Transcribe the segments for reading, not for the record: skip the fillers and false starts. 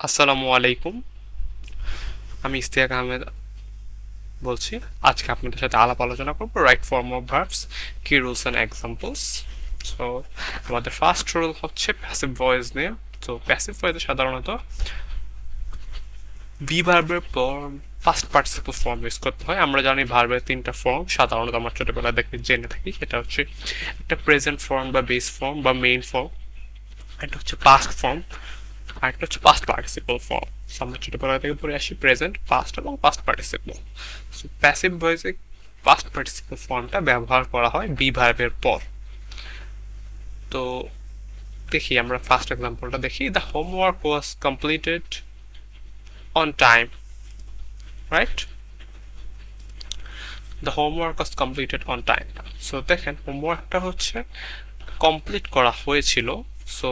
আসসালামু আলাইকুম। আমি ইস্তিয়াক আহমেদ বলছি। আজকে আপনাদের সাথে আলাপ আলোচনা করবো রাইট ফর্ম অফ ভার্বস, কি রুলস অ্যান্ড এক্সাম্পলস। সো আমাদের ফার্স্ট রুল হচ্ছে প্যাসিভ ভয়েস নিয়ে। তো প্যাসিভ ভয়েসে সাধারণত বি ভার্বের পর ফার্স্ট পার্টিসিপল ফর্ম ইউজ করতে হয়। আমরা জানি ভার্বের তিনটা ফর্ম, সাধারণত আমরা ছোটবেলা দেখে জেনে থাকি। সেটা হচ্ছে একটা প্রেজেন্ট ফর্ম বা বেস ফর্ম বা মেইন ফর্ম, একটা হচ্ছে পাস্ট ফর্ম, আর একটা হচ্ছে পাস্ট পার্টিসিপল ফর্ম। আমরা ছোটবেলা থেকে পড়ে আসি প্রেজেন্ট, পাস্ট এবং পাস্ট পার্টিসিপল। সো প্যাসিভ ভয়েসে পাস্ট পার্টিসিপল ফর্মটা ব্যবহার করা হয় বি ভার্বের পর। তো দেখি আমরা ফার্স্ট এক্সাম্পলটা দেখি। The homework was completed on time, right? The homework was completed on time. So দেখেন হোমওয়ার্কটা হচ্ছে কমপ্লিট করা হয়েছিল। সো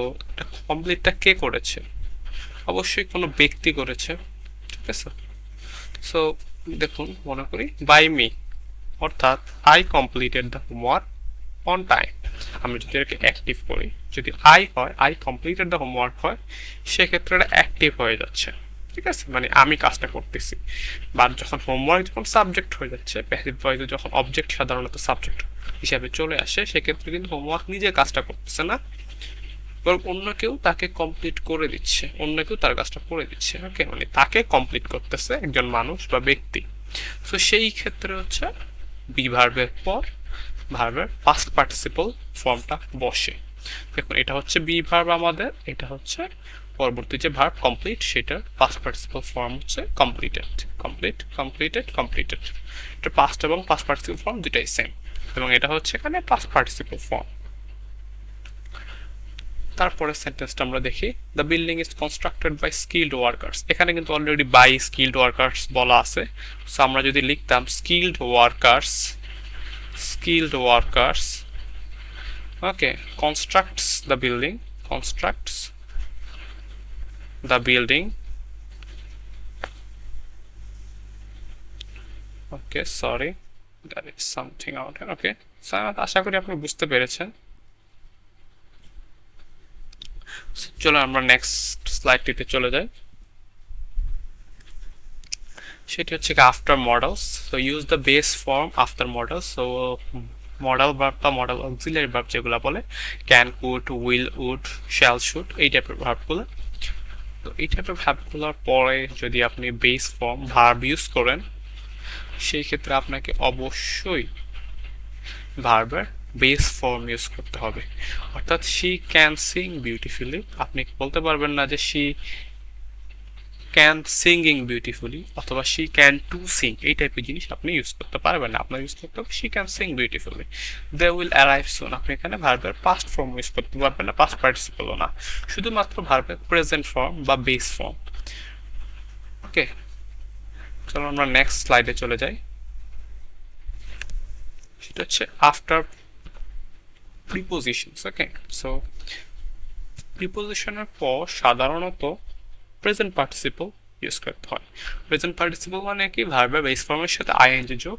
কমপ্লিটটা কে করেছে? অবশ্যই কোনো ব্যক্তি করেছে, ঠিক আছে? সো দেখুন, মনে করি বাই মি, অর্থাৎ I completed the homework on time. আমি যদি এটাকে অ্যাক্টিভ করি, যদি আই হয়, আই কমপ্লিটেড দ্য হোমওয়ার্ক হয়, সেক্ষেত্রে এটা অ্যাক্টিভ হয়ে যাচ্ছে, ঠিক আছে? মানে আমি কাজটা করতেছি। বা যখন হোমওয়ার্ক যখন সাবজেক্ট হয়ে যাচ্ছে, প্যাসিভ ভয়েসে যখন অবজেক্ট সাধারণত সাবজেক্ট হিসাবে চলে আসে, সেক্ষেত্রে কিন্তু হোমওয়ার্ক নিজে কাজটা করতেছে না, বরং অন্য কেউ তাকে কমপ্লিট করে দিচ্ছে, অন্য কেউ তার কাজটা করে দিচ্ছে। ওকে, মানে তাকে কমপ্লিট করতেছে একজন মানুষ বা ব্যক্তি। তো সেই ক্ষেত্রে হচ্ছে বি ভার্বের পর ভার্বের পাস্ট পার্টিসিপল ফর্মটা বসে। দেখুন, এটা হচ্ছে বি ভার্ব আমাদের, এটা হচ্ছে পরবর্তী যে ভার্ব কমপ্লিট, সেটার পাস্ট পার্টিসিপল ফর্ম হচ্ছে কমপ্লিটেড। Complete, completed, completed. এটা পাস্ট এবং পাস্ট পার্টিসিপল ফর্ম দুটাই সেম, এবং এটা হচ্ছে এখানে পাস্ট পার্টিসিপল ফর্ম। তারপরে সেন্টেন্সটা আমরা দেখি, the building is constructed by skilled workers. এখানে কিন্তু অলরেডি বাই স্কিল্ড ওয়ার্কার্স বলা আছে। সো আমরা যদি লিখতাম skilled workers, skilled workers, okay, constructs the building, constructs the building, okay, sorry, that is something out. Okay, আশা করি আপনি বুঝতে পেরেছেন। চলো আমরা নেক্সট স্লাইডটিতে চলে যাই। সেটি হচ্ছে after modals. So use the base form after modals. So modal verb বা মডেল অক্সিলারি ভার্ব যেগুলো বলে, can, could, will, would, shall, should, এই টাইপের ভার্বগুলো। তো এই টাইপের ভার্বগুলোর পরে যদি আপনি বেস ফর্ম ভার্ব ইউজ করেন, সেই ক্ষেত্রে আপনাকে অবশ্যই ভার্বের বেস ফর্ম ইউজ করতে হবে। অর্থাৎ শি ক্যান সিং বিউটিফুলি, আপনি বলতে পারবেন না যে শি ক্যান সিঙ্গিং বিউটিফুলি অথবা শি ক্যান টু সিং, এই টাইপের জিনিস আপনি ইউজ করতে পারবেন না। আপনার ইউজ করতে হবে she can sing beautifully. They will arrive soon, আপনি এখানে ভার্বের পাস্ট ফর্ম ইউজ করতে পারবেন না, পাস্ট পার্টিসিপলও না, শুধুমাত্র ভার্বের প্রেজেন্ট ফর্ম বা বেস ফর্ম। ওকে, চলো আমরা নেক্সট স্লাইডে চলে যাই। সেটা হচ্ছে আফটার প্রিপোজিশনস। ওকে, সো প্রিপোজিশনের পর সাধারণত প্রেজেন্ট পার্টিসিপল ইউজ করতে হয়। প্রেজেন্ট পার্টিসিপল মানে কি, ভার্বের বেস ফর্মের সাথে আইএনজি যোগ।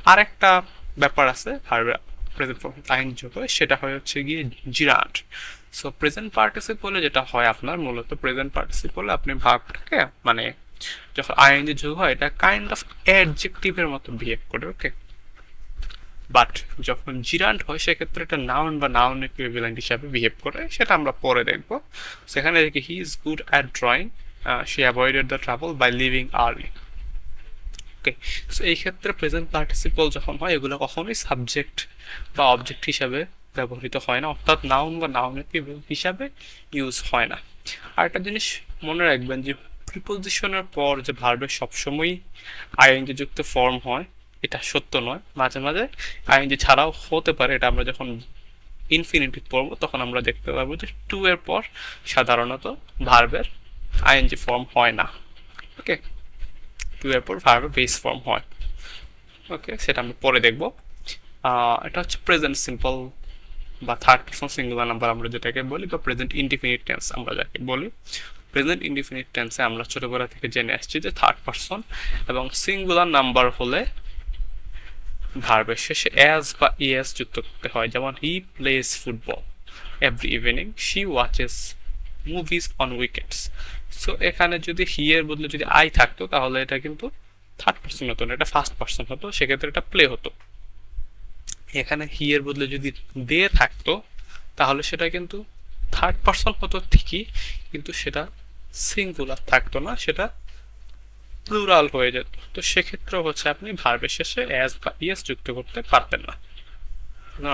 আর একটা ব্যাপার আছে ভার্বের প্রেজেন্ট ফর্মের আইএনজি যোগ হয়, সেটা হয় হচ্ছে গিয়ে জিরান্ড। সো প্রেজেন্ট পার্টিসিপলে যেটা হয় আপনার, মূলত প্রেজেন্ট পার্টিসিপলে আপনি ভার্বটাকে, মানে যখন আইএনজি যোগ হয়, এটা কাইন্ড অফ অ্যাডজেক্টিভের মতো বিহেভ করে। ওকে, বাট যখন জিরান্ড হয়, সেক্ষেত্রে এটা নাউন বা নাউন ইকুইভ্যালেন্ট হিসাবে বিহেভ করে, সেটা আমরা পরে দেখবো। সেখানে দেখি he is good at drawing, she avoided the travel by leaving early. Okay, so এই ক্ষেত্রে প্রেজেন্ট পার্টিসিপল যখন হয়, এগুলো কখনোই সাবজেক্ট বা অবজেক্ট হিসাবে ব্যবহৃত হয় না, অর্থাৎ নাউন বা নাউন হিসাবে ইউজ হয় না। আর একটা জিনিস মনে রাখবেন যে প্রিপোজিশনের পর যে ভার্বের সবসময়ই আইএনজি যুক্ত ফর্ম হয়, এটা সত্য নয়। মাঝে মাঝে আইএনজি ছাড়াও হতে পারে। এটা আমরা যখন ইনফিনিটিভ পড়বো তখন আমরা দেখতে পাবো যে টু এর পর সাধারণত ভার্বের আইএনজি ফর্ম হয় না। ওকে, টু এর পর ভার্বের বেস ফর্ম হয়। ওকে, সেটা আমি পরে দেখবো। এটা হচ্ছে প্রেজেন্ট সিম্পল বা থার্ড পারসন সিঙ্গুলার নাম্বার আমরা যেটাকে বলি, বা প্রেজেন্ট ইনডিফিনিট টেন্স আমরা যাকে বলি। প্রেজেন্ট ইনডিফিনিট টেন্সে আমরা ছোটবেলা থেকে জেনে আসছি যে থার্ড পারসন এবং সিঙ্গুলার নাম্বার হলে ভার্বের শেষে অ্যাজ বা ইএস যুক্ত করতে হয়। যেমন he plays football every evening, she watches movies on weekends. So এখানে যদি হি এর বদলে যদি আই থাকতো তাহলে এটা কিন্তু থার্ড পার্সন হতো না, এটা ফার্স্ট পার্সন হতো, সেক্ষেত্রে এটা প্লে হতো। এখানে হি এর বদলে যদি দে থাকতো তাহলে সেটা কিন্তু থার্ড পার্সন হতো ঠিকই, কিন্তু সেটা সিঙ্গুলার থাকতো না, সেটা প্লুরাল হয়ে যেত। তো সেক্ষেত্রে হচ্ছে আপনি ভার্বের শেষে অ্যাজ বা ইয়েস যুক্ত করতে পারতেন না।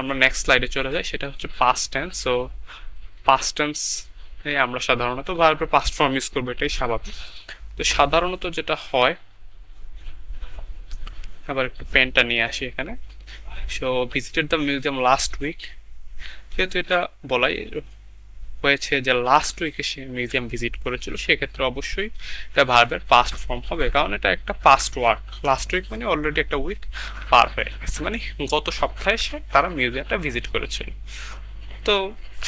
আমরা নেক্সট স্লাইডে চলে যাই, সেটা হচ্ছে past tense. So past tense আমরা সাধারণত ভার্বের পাস্ট ফর্ম ইউজ করবো, এটাই স্বাভাবিক। তো সাধারণত যেটা হয়, আবার একটু পেনটা নিয়ে আসি এখানে। So visited the museum last week, যেহেতু এটা বলাই হয়েছে যে লাস্ট উইকে সে মিউজিয়াম ভিজিট করেছিল, সেক্ষেত্রে অবশ্যই এটা ভার্বের পাস্ট ফর্ম হবে, কারণ এটা একটা পাস্ট ওয়ার্ক। লাস্ট উইক মানে অলরেডি একটা উইক পার হয়ে গেছে, মানে গত সপ্তাহে সে তারা মিউজিয়ামটা ভিজিট করেছিল। তো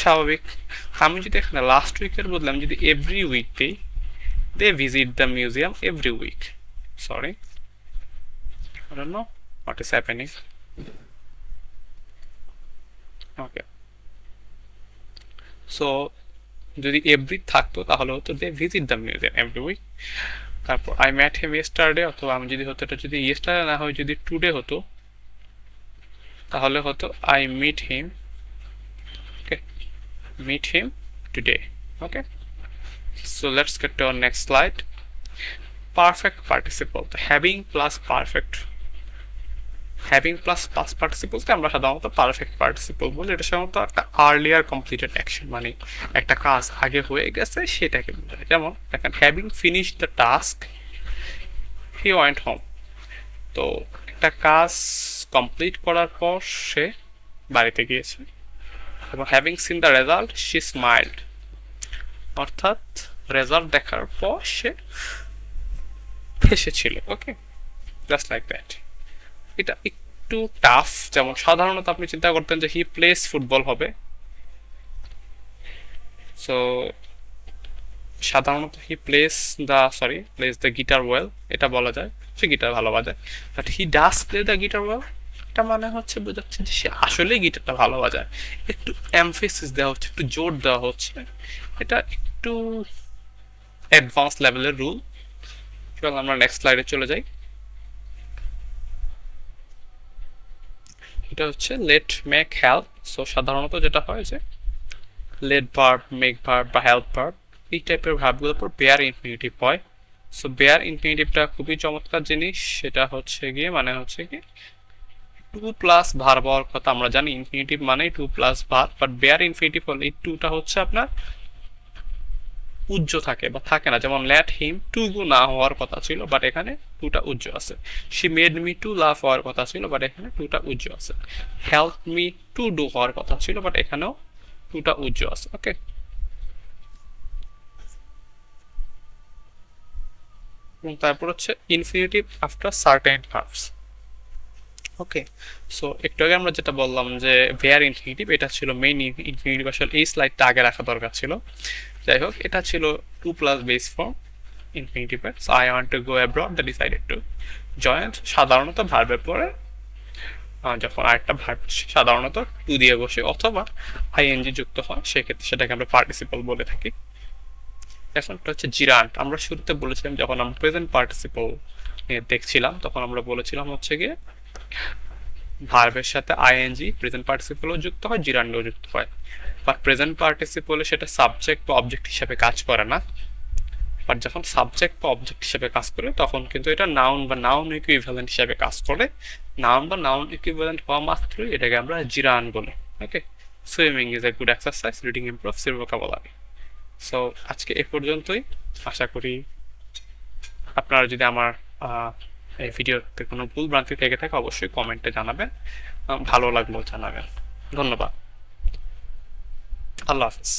স্বাভাবিক। আমি যদি এখানে লাস্ট উইকের বদলে আমি যদি এভরি উইক দিই, they visit the museum every week. Sorry, I don't know what is happening. Okay. So যদি এভরি থাকতো তাহলে হতো they visit the museum every week. তারপর আই ম্যাট হিম ইয়েস্টারডে, অথবা আমি যদি হতো, এটা যদি ইয়েস্টারডে না হয় যদি টুডে হতো তাহলে হতো I meet him, okay, meet him today. Okay, so let's get to our next slide. Perfect participle, তো having plus perfect, having plus past পার্টিসিপলকে আমরা সাধারণত পারফেক্ট পার্টিসিপল বলি। এটা সাধারণত একটা আর্লিয়ার কমপ্লিটেড অ্যাকশন, মানে একটা কাজ আগে হয়ে গেছে সেটাকে বোঝায়। যেমন দেখেন, having finish the task he went home, তো একটা কাজ কমপ্লিট করার পর সে বাড়িতে গিয়েছে। এবং having seen the result she smiled, অর্থাৎ রেজাল্ট দেখার পর সে হেসেছিল। ওকে, জাস্ট লাইক দ্যাট। এটা একটু টাফ, যেমন সাধারণত আপনি চিন্তা করতেন যে হি প্লেস ফুটবল হবে, সো সাধারণত he plays the guitar well, এটা বলা যায় সে গিটার ভালো বাজায়। But he does play the guitar well, এটা মানে হচ্ছে বোঝাচ্ছে যে সে আসলেই গিটারটা ভালো বাজায়। একটু এমফেসিস দেওয়া হচ্ছে, একটু জোর দেওয়া হচ্ছে, এটা একটু অ্যাডভান্স লেভেলের রুল। চল আমরা নেক্সট স্লাইডে চলে যাই। এটা হচ্ছে লেট মেক হেল্প। সো সাধারণত যেটা হয় যে লেট ভার্ব, মেক ভার্ব বা হেল্প ভার্ব, এই টাইপের ভার্বগুলোর উপর বেয়ার ইনফিনিটিভ হয়। সো বেয়ার ইনফিনিটিভটা খুবই চমৎকার জিনিস, সেটা হচ্ছে গিয়ে মানে হচ্ছে কি টু প্লাস ভার্ব হওয়ার কথা। আমরা জানি ইনফিনিটিভ মানে to plus verb, but bare infinitive হলে এই টুটা হচ্ছে আপনার উজ্জ থাকে বা থাকে না। যেমন লেট হিম টু গো না হওয়ার কথা ছিল, বাট এখানে টুটা উজ্জ আছে। শি মেড মি টু লাভ হওয়ার কথা ছিল, বাট এখানে টুটা উজ্জ আছে। হেল্প মি টু ডু হওয়ার কথা ছিল, বাট এখানেও টুটা উজ্জ আছে। ওকে, এবং তারপর হচ্ছে ইনফিনিটিভ আফটার সার্টেন ভার্বস। ওকে, সো একটু আগে আমরা যেটা বললাম যে ভেয়ার ইনফিনিটিভ, এটা ছিল মেইন ইনফিনিটিভ। আসলে এই স্লাইডটা আগে রাখা দরকার ছিল। যাই হোক, এটা ছিল টু প্লাস বেস ফর্ম ইনফিনিটিভের। So I want to go abroad, the decided to join. সাধারণত ভার্বের পরে যখন আরেকটা ভার্ব সাধারণত টু দিয়ে বসে অথবা আইএনজি যুক্ত হয়, সেক্ষেত্রে সেটাকে আমরা পার্টিসিপল বলে থাকি। এখন এটা হচ্ছে জিরান্ট। আমরা শুরুতে বলেছিলাম, যখন আমরা প্রেজেন্ট পার্টিসিপল দেখছিলাম তখন আমরা বলেছিলাম হচ্ছে গিয়ে ভার্বের সাথে আইএনজি প্রেজেন্ট পার্টিসিপলও যুক্ত হয়, জিরান্ডও যুক্ত হয়। বাট প্রেজেন্ট পার্টিসিপলে সেটা সাবজেক্ট বা অবজেক্ট হিসেবে কাজ করে না। বাট যখন সাবজেক্ট বা অবজেক্ট হিসেবে কাজ করে তখন কিন্তু এটা নাউন বা নাউন ইকুইভ্যালেন্ট হিসেবে কাজ করে। নাউন বা নাউন ইকুইভ্যালেন্ট হওয়া মাত্রই এটাকে আমরা জিরান বলি। Okay, swimming is a good exercise, reading improves your vocabulary. So আজকে এ পর্যন্তই। আশা করি আপনারা যদি আমার এই ভিডিওতে কোনো ভুল ভ্রান্তি থেকে থাকে অবশ্যই কমেন্টে জানাবেন, ভালো লাগলেও জানাবেন। ধন্যবাদ, আল্লাহ হাফিজ।